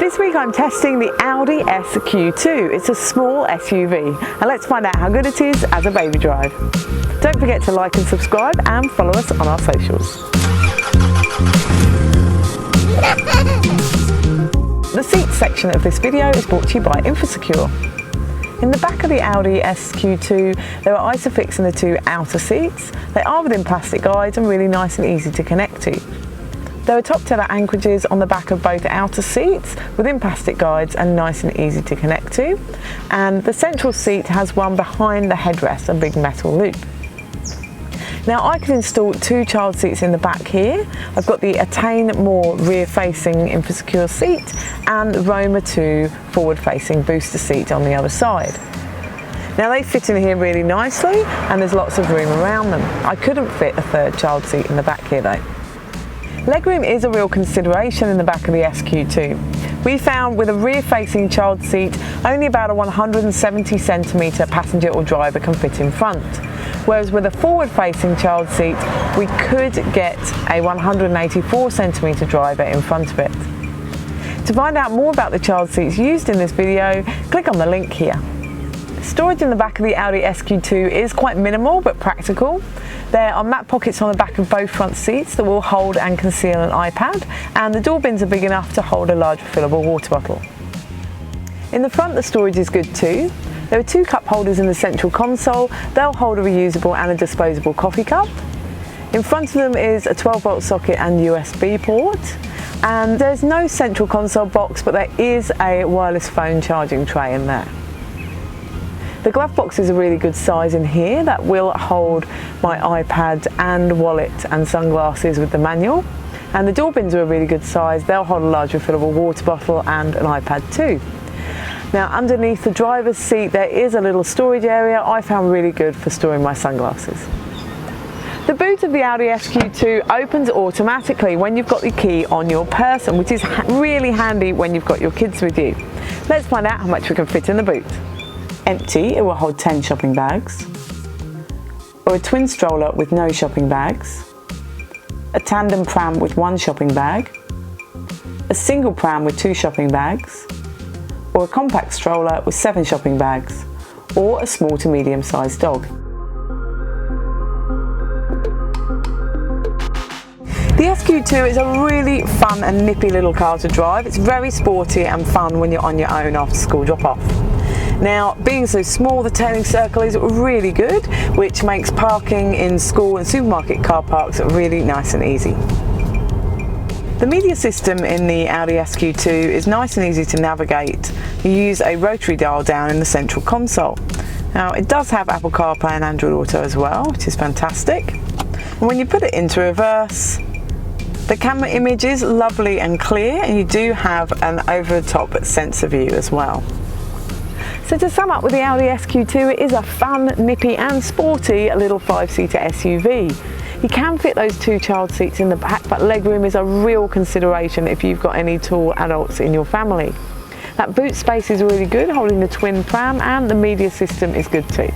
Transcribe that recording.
This week I'm testing the Audi SQ2. It's a small SUV, and let's find out how good it is as a baby drive. Don't forget to like and subscribe and follow us on our socials. The seats section of this video is brought to you by Infosecure. In the back of the Audi SQ2 there are Isofix in the two outer seats. They are within plastic guides and really nice and easy to connect to. There are top tether anchorages on the back of both outer seats within plastic guides and nice and easy to connect to. And the central seat has one behind the headrest, a big metal loop. Now I can install two child seats in the back here. I've got the Attain More rear-facing Infosecure seat and the Roma 2 forward-facing booster seat on the other side. Now they fit in here really nicely and there's lots of room around them. I couldn't fit a third child seat in the back here though. Legroom is a real consideration in the back of the SQ2. We found with a rear-facing child seat, only about a 170cm passenger or driver can fit in front. Whereas with a forward-facing child seat, we could get a 184cm driver in front of it. To find out more about the child seats used in this video, click on the link here. Storage in the back of the Audi SQ2 is quite minimal but practical. There are mat pockets on the back of both front seats that will hold and conceal an iPad, and the door bins are big enough to hold a large refillable water bottle. In the front the storage is good too. There are two cup holders in the central console. They'll hold a reusable and a disposable coffee cup. In front of them is a 12-volt socket and USB port. And there's no central console box, but there is a wireless phone charging tray in there. The glove box is a really good size in here that will hold my iPad and wallet and sunglasses with the manual. And the door bins are a really good size. They'll hold a large refillable water bottle and an iPad too. Now underneath the driver's seat there is a little storage area I found really good for storing my sunglasses. The boot of the Audi SQ2 opens automatically when you've got the key on your person, which is really handy when you've got your kids with you. Let's find out how much we can fit in the boot. Empty, it will hold 10 shopping bags, or a twin stroller with no shopping bags, a tandem pram with 1 shopping bag, a single pram with 2 shopping bags, or a compact stroller with 7 shopping bags, or a small to medium sized dog. The SQ2 is a really fun and nippy little car to drive. It's very sporty and fun when you're on your own after school drop off. Now, being so small, the turning circle is really good, which makes parking in school and supermarket car parks really nice and easy. The media system in the Audi SQ2 is nice and easy to navigate. You use a rotary dial down in the central console. Now, it does have Apple CarPlay and Android Auto as well, which is fantastic. And when you put it into reverse, the camera image is lovely and clear, and you do have an over-the-top sensor view as well. So to sum up with the Audi SQ2, it is a fun, nippy and sporty little 5-seater SUV. You can fit those 2 child seats in the back, but legroom is a real consideration if you've got any tall adults in your family. That boot space is really good, holding the twin pram, and the media system is good too.